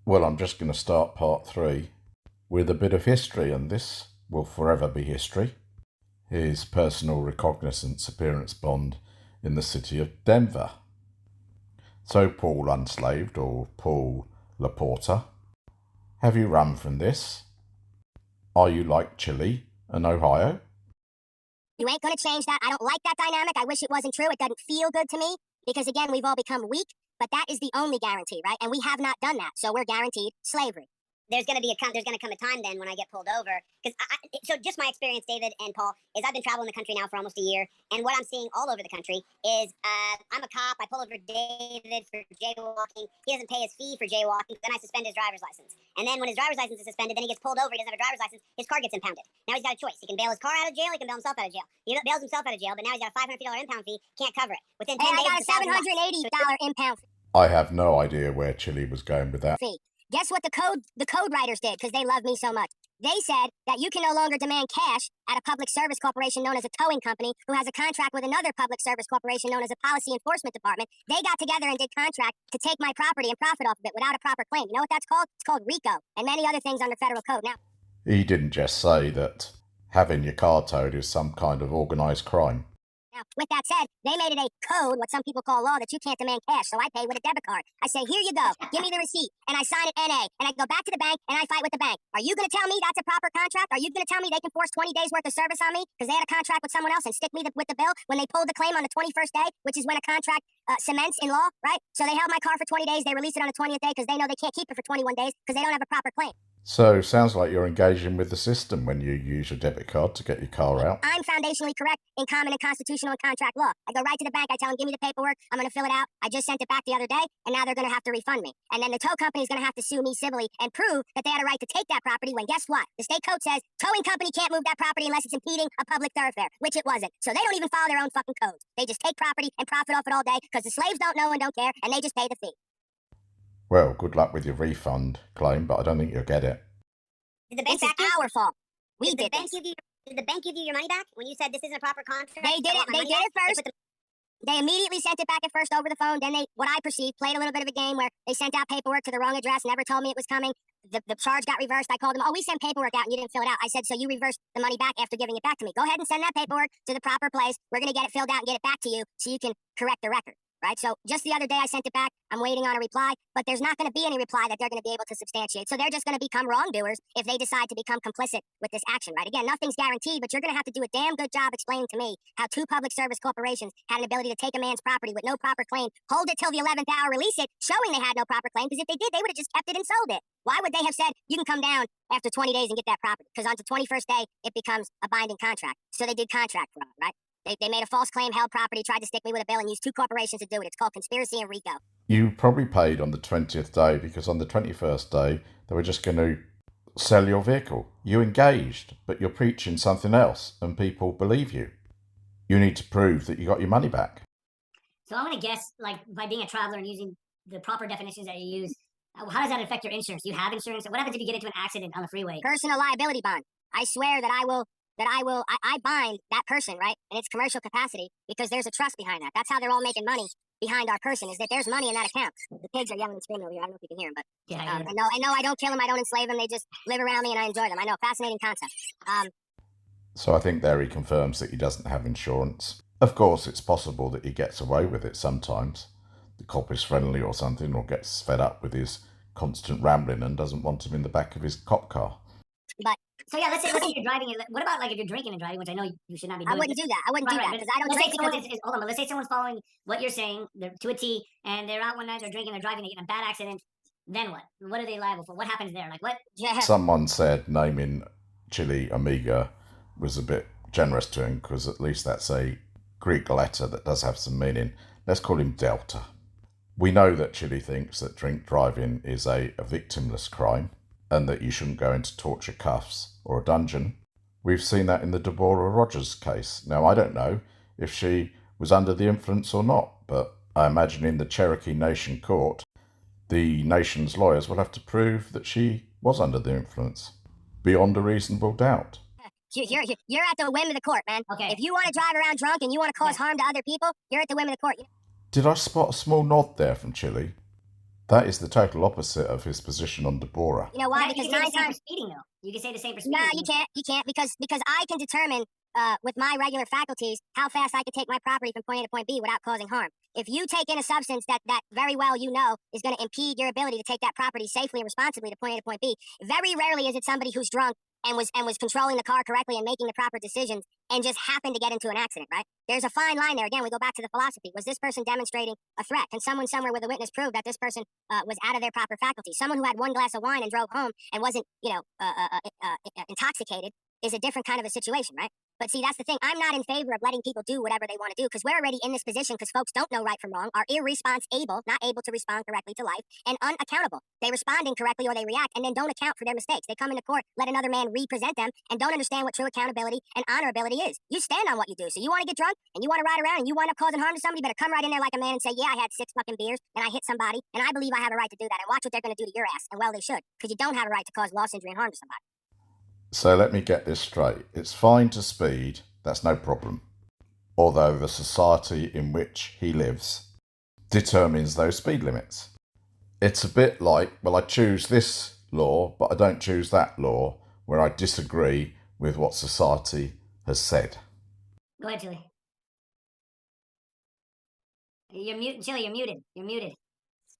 Well, I'm just going to start part 3 with a bit of history, and this will forever be history. His personal recognizance appearance bond in the city of Denver. So, Paul Unslaved, or Paul Laporta, have you run from this? Are you like Chile and Ohio? You ain't gonna change that. I don't like that dynamic. I wish it wasn't true. It doesn't feel good to me because, again, we've all become weak, but that is the only guarantee, right? And we have not done that, so we're guaranteed slavery. There's gonna come a time then when I get pulled over, because so just my experience, David and Paul, is I've been traveling the country now for almost a year, and what I'm seeing all over the country is I'm a cop. I pull over David for jaywalking. He doesn't pay his fee for jaywalking. Then I suspend his driver's license, and then when his driver's license is suspended, then he gets pulled over. He doesn't have a driver's license. His car gets impounded. Now he's got a choice. He can bail his car out of jail. He can bail himself out of jail. He bails himself out of jail, but now he's got a $550 impound fee. Can't cover it. Within 10 days, I got a $780 impound fee. I have no idea where Chile was going with that. Guess what the code writers did, because they love me so much. They said that you can no longer demand cash at a public service corporation known as a towing company who has a contract with another public service corporation known as a policy enforcement department. They got together and did contract to take my property and profit off of it without a proper claim. You know what that's called? It's called RICO and many other things under federal code. Now, he didn't just say that having your car towed is some kind of organised crime. Now, with that said, they made it a code, what some people call law, that you can't demand cash, so I pay with a debit card. I say, here you go, give me the receipt, and I sign it NA, and I go back to the bank, and I fight with the bank. Are you going to tell me that's a proper contract? Are you going to tell me they can force 20 days worth of service on me because they had a contract with someone else and stick me with the bill when they pulled the claim on the 21st day, which is when a contract cements in law, right? So they held my car for 20 days, they release it on the 20th day because they know they can't keep it for 21 days because they don't have a proper claim. So, sounds like you're engaging with the system when you use your debit card to get your car out. I'm foundationally correct in common and constitutional and contract law. I go right to the bank, I tell them, give me the paperwork, I'm going to fill it out. I just sent it back the other day, and now they're going to have to refund me. And then the tow company's going to have to sue me civilly and prove that they had a right to take that property when, guess what? The state code says towing company can't move that property unless it's impeding a public thoroughfare, which it wasn't. So they don't even follow their own fucking codes. They just take property and profit off it all day because the slaves don't know and don't care, and they just pay the fee. Well, good luck with your refund claim, but I don't think you'll get it. Did the bank back you? Our fault. Did the bank give you your money back when you said this isn't a proper contract? They did it. They did it first. They immediately sent it back at first over the phone. Then they, what I perceived, played a little bit of a game where they sent out paperwork to the wrong address, never told me it was coming. The charge got reversed. I called them. Oh, we sent paperwork out and you didn't fill it out. I said, so you reversed the money back after giving it back to me. Go ahead and send that paperwork to the proper place. We're going to get it filled out and get it back to you so you can correct the record. Right? So just the other day I sent it back. I'm waiting on a reply, but there's not going to be any reply that they're going to be able to substantiate. So they're just going to become wrongdoers if they decide to become complicit with this action, right? Again, nothing's guaranteed, but you're going to have to do a damn good job explaining to me how two public service corporations had an ability to take a man's property with no proper claim, hold it till the 11th hour, release it, showing they had no proper claim, because if they did, they would have just kept it and sold it. Why would they have said, you can come down after 20 days and get that property? Because on the 21st day, it becomes a binding contract. So they did contract fraud, right? They made a false claim, held property, tried to stick me with a bill, and used two corporations to do it. It's called conspiracy and RICO. You probably paid on the 20th day because on the 21st day, they were just going to sell your vehicle. You engaged, but you're preaching something else, and people believe you. You need to prove that you got your money back. So I'm going to guess, like, by being a traveler and using the proper definitions that you use, how does that affect your insurance? Do you have insurance? What happens if you get into an accident on the freeway? Personal liability bond. I swear that I bind that person, right, in its commercial capacity because there's a trust behind that. That's how they're all making money behind our person, is that there's money in that account. The pigs are yelling and screaming over here. I don't know if you can hear them, but yeah, I know I don't kill them, I don't enslave them. They just live around me and I enjoy them. I know, fascinating concept. So I think there he confirms that he doesn't have insurance. Of course, it's possible that he gets away with it sometimes. The cop is friendly or something, or gets fed up with his constant rambling and doesn't want him in the back of his cop car. But so yeah, let's say you're driving. What about like if you're drinking and driving, which I know you should not be doing? I wouldn't do that. I wouldn't do that because I don't drink. Hold on, but let's say someone's following what you're saying to a T, and they're out one night, they're drinking, they're driving, they get in a bad accident. Then what? What are they liable for? What happens there? Like what? Yeah. Someone said naming Chile Amiga was a bit generous to him because at least that's a Greek letter that does have some meaning. Let's call him Delta. We know that Chile thinks that drink driving is a victimless crime and that you shouldn't go into torture cuffs or a dungeon. We've seen that in the Deborah Rogers case. Now, I don't know if she was under the influence or not, but I imagine in the Cherokee Nation court, the nation's lawyers will have to prove that she was under the influence, beyond a reasonable doubt. You're at the whim of the court, man. Okay. If you want to drive around drunk and you want to cause harm to other people, you're at the whim of the court. Did I spot a small nod there from Chile? That is the total opposite of his position on Deborah. You know why? Because Because you can 9 say the same for times. speeding, though. You can say the same for speeding. No, you can't. You can't because I can determine with my regular faculties how fast I can take my property from point A to point B without causing harm. If you take in a substance that very well you know is going to impede your ability to take that property safely and responsibly to point A to point B, very rarely is it somebody who's drunk and was controlling the car correctly and making the proper decisions and just happened to get into an accident, right? There's a fine line there. Again, we go back to the philosophy. Was this person demonstrating a threat? Can someone somewhere with a witness prove that this person was out of their proper faculty? Someone who had one glass of wine and drove home and wasn't, intoxicated is a different kind of a situation, right? But see, that's the thing. I'm not in favor of letting people do whatever they want to do because we're already in this position because folks don't know right from wrong, are irresponsible, not able to respond correctly to life, and unaccountable. They respond incorrectly or they react and then don't account for their mistakes. They come into court, let another man represent them, and don't understand what true accountability and honorability is. You stand on what you do. So you want to get drunk and you want to ride around and you wind up causing harm to somebody, you better come right in there like a man and say, yeah, I had 6 fucking beers and I hit somebody and I believe I have a right to do that. And watch what they're going to do to your ass. And well, they should, because you don't have a right to cause loss, injury, and harm to somebody. So let me get this straight. It's fine to speed, that's no problem. Although the society in which he lives determines those speed limits. It's a bit like, well, I choose this law, but I don't choose that law, where I disagree with what society has said. Go ahead, Chili. You're muted. Chili, you're muted. You're muted.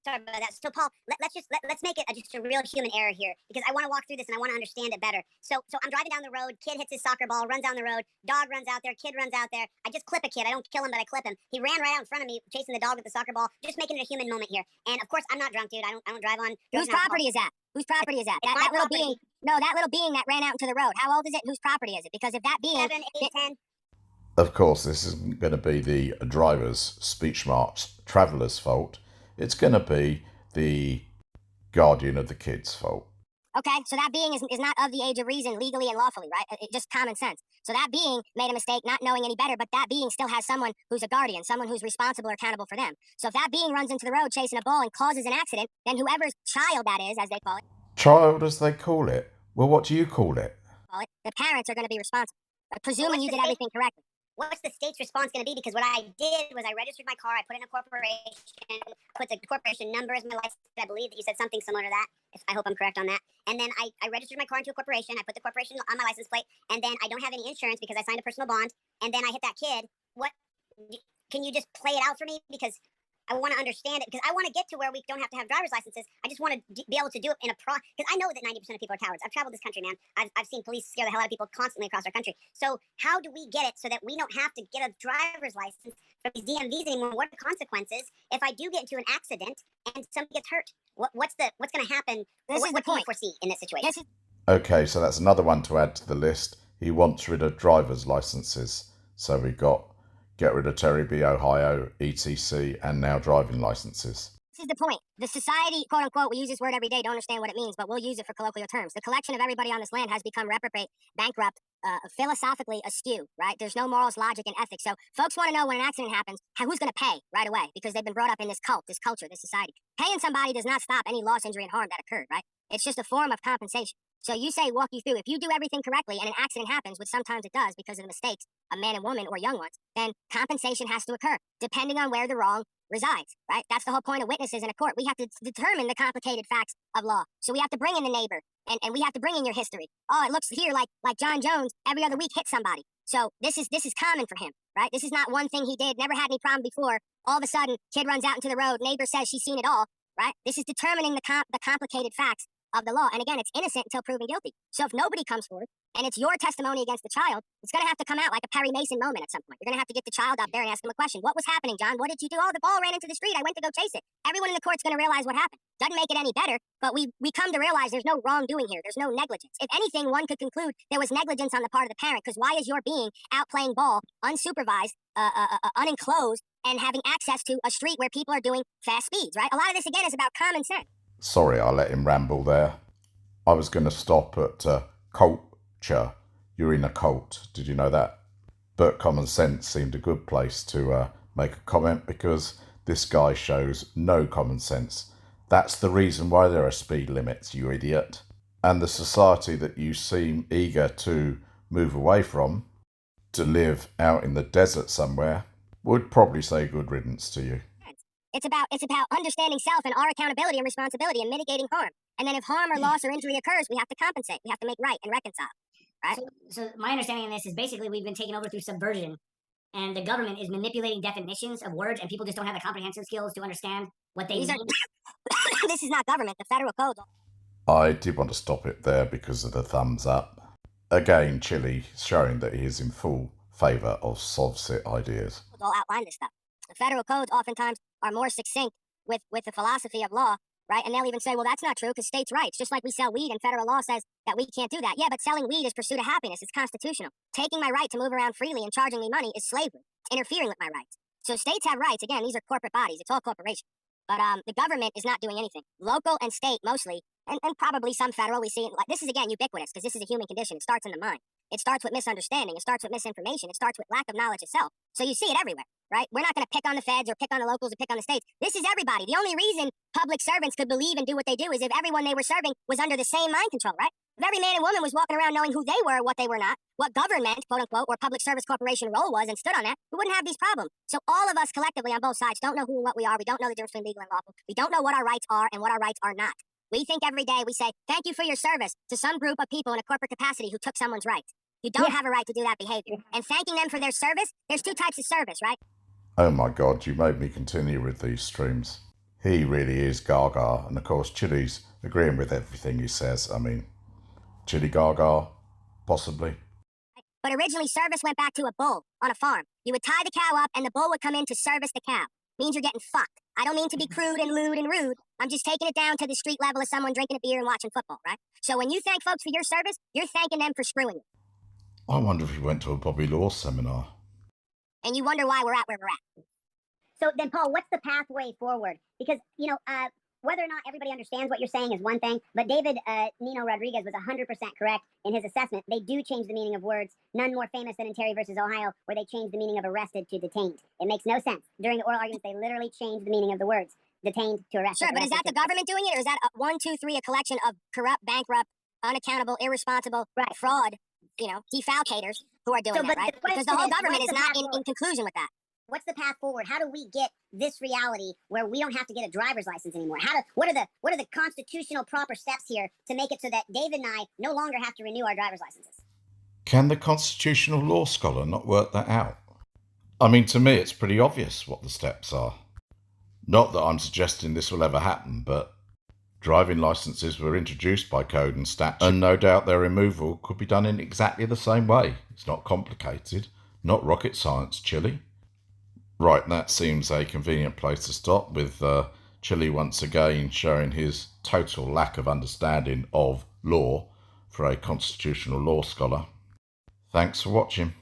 Sorry about that. So, Paul, let's make it just a real human error here because I want to walk through this and I want to understand it better. So I'm driving down the road. Kid hits his soccer ball, runs down the road. Dog runs out there. Kid runs out there. I just clip a kid. I don't kill him, but I clip him. He ran right out in front of me, chasing the dog with the soccer ball. Just making it a human moment here. And of course, I'm not drunk, dude. I don't drive on. Whose property is that? Whose property is that? That little being. No, that little being that ran out into the road. How old is it? Whose property is it? Because if that being 7, 8, 10. Of course, this isn't going to be the driver's speech marks traveller's fault. It's going to be the guardian of the kid's fault. Okay, so that being is not of the age of reason legally and lawfully, right? Just common sense. So that being made a mistake, not knowing any better, but that being still has someone who's a guardian, someone who's responsible or accountable for them. So if that being runs into the road chasing a ball and causes an accident, then whoever's child that is, as they call it. Child, as they call it? Well, what do you call it? The parents are going to be responsible, presuming you did everything correctly. What's the state's response going to be? Because what I did was I registered my car, I put in a corporation, put the corporation number as my license. I believe that you said something similar to that. I hope I'm correct on that. And then I registered my car into a corporation. I put the corporation on my license plate, and then I don't have any insurance because I signed a personal bond. And then I hit that kid. What? Can you just play it out for me? Because I want to understand it because I want to get to where we don't have to have driver's licenses. I just want to be able to do it in a because I know that 90% of people are cowards. I've traveled this country, man. I've seen police scare the hell out of people constantly across our country. So how do we get it so that we don't have to get a driver's license from these DMVs anymore? What are the consequences if I do get into an accident and somebody gets hurt? What's going to happen? What do you foresee in this situation? Okay, so that's another one to add to the list. He wants rid of driver's licenses. So we got get rid of Terry B. Ohio, ETC, and now driving licenses. This is the point. The society, quote unquote, we use this word every day, don't understand what it means, but we'll use it for colloquial terms. The collection of everybody on this land has become reprobate, bankrupt, philosophically askew, right? There's no morals, logic, and ethics. So folks want to know when an accident happens, who's going to pay right away because they've been brought up in this cult, this culture, this society. Paying somebody does not stop any loss, injury, and harm that occurred, right? It's just a form of compensation. So you say, walk you through, if you do everything correctly and an accident happens, which sometimes it does because of the mistakes of man and woman or young ones, then compensation has to occur, depending on where the wrong resides, right? That's the whole point of witnesses in a court. We have to determine the complicated facts of law. So we have to bring in the neighbor, and we have to bring in your history. Oh, it looks here like John Jones every other week hit somebody. So this is common for him, right? This is not one thing he did, never had any problem before. All of a sudden, kid runs out into the road, neighbor says she's seen it all, right? This is determining the complicated facts of the law. And again, it's innocent until proven guilty. So if nobody comes forward and it's your testimony against the child, it's going to have to come out like a Perry Mason moment at some point. You're going to have to get the child up there and ask him a question. What was happening, John? What did you do? Oh, the ball ran into the street. I went to go chase it. Everyone in the court's going to realize what happened. Doesn't make it any better, but we come to realize there's no wrongdoing here. There's no negligence. If anything, one could conclude there was negligence on the part of the parent, because why is your being out playing ball, unsupervised, unenclosed, and having access to a street where people are doing fast speeds, right? A lot of this, again, is about common sense. Sorry, I let him ramble there. I was going to stop at culture. You're in a cult. Did you know that? But common sense seemed a good place to make a comment because this guy shows no common sense. That's the reason why there are speed limits, you idiot. And the society that you seem eager to move away from, to live out in the desert somewhere, would probably say good riddance to you. It's about understanding self and our accountability and responsibility and mitigating harm. And then if harm or loss or injury occurs, we have to compensate. We have to make right and reconcile. Right? So my understanding of this is basically we've been taken over through subversion, and the government is manipulating definitions of words, and people just don't have the comprehensive skills to understand what they mean. This is not government. The federal code. I did want to stop it there because of the thumbs up. Again, Chile showing that he is in full favour of Sovset ideas. All outline this stuff. The federal codes oftentimes are more succinct with the philosophy of law, right? And they'll even say, well, that's not true because states' rights, just like we sell weed and federal law says that we can't do that. Yeah, but selling weed is pursuit of happiness. It's constitutional. Taking my right to move around freely and charging me money is slavery. It's interfering with my rights. So states have rights. Again, these are corporate bodies. It's all corporation. But the government is not doing anything. Local and state mostly, and probably some federal. We see it. Like, this is, again, ubiquitous because this is a human condition. It starts in the mind. It starts with misunderstanding. It starts with misinformation. It starts with lack of knowledge itself. So you see it everywhere, right? We're not going to pick on the feds or pick on the locals or pick on the states. This is everybody. The only reason public servants could believe and do what they do is if everyone they were serving was under the same mind control, right? If every man and woman was walking around knowing who they were, what they were not, what government, quote unquote, or public service corporation role was and stood on that, we wouldn't have these problems. So all of us collectively on both sides don't know who and what we are. We don't know the difference between legal and lawful. We don't know what our rights are and what our rights are not. We think every day we say, thank you for your service to some group of people in a corporate capacity who took someone's rights. You don't have a right to do that behavior. And thanking them for their service, there's two types of service, right? Oh my God, you made me continue with these streams. He really is gaga, and of course Chile's agreeing with everything he says. I mean, Chile gaga, possibly. But originally service went back to a bull on a farm. You would tie the cow up and the bull would come in to service the cow. Means you're getting fucked. I don't mean to be crude and lewd and rude. I'm just taking it down to the street level of someone drinking a beer and watching football, right? So when you thank folks for your service, you're thanking them for screwing you. I wonder if he went to a Bobby Law seminar. And you wonder why we're at where we're at. So then, Paul, what's the pathway forward? Because, whether or not everybody understands what you're saying is one thing, but David Nino Rodriguez was 100% correct in his assessment. They do change the meaning of words, none more famous than in Terry versus Ohio, where they changed the meaning of arrested to detained. It makes no sense. During the oral arguments, they literally changed the meaning of the words, detained to arrested. Sure, but is that the government doing it, or is that a collection of corrupt, bankrupt, unaccountable, irresponsible, fraud, defalcators who are doing that, right? Because the whole government is not in conclusion with that. What's the path forward? How do we get this reality where we don't have to get a driver's license anymore? What are the constitutional proper steps here to make it so that David and I no longer have to renew our driver's licenses? Can the constitutional law scholar not work that out? I mean, to me, it's pretty obvious what the steps are. Not that I'm suggesting this will ever happen, but driving licenses were introduced by code and statute, and no doubt their removal could be done in exactly the same way. It's not complicated, not rocket science, Chile. Right, that seems a convenient place to stop, with Chile once again showing his total lack of understanding of law for a constitutional law scholar. Thanks for watching.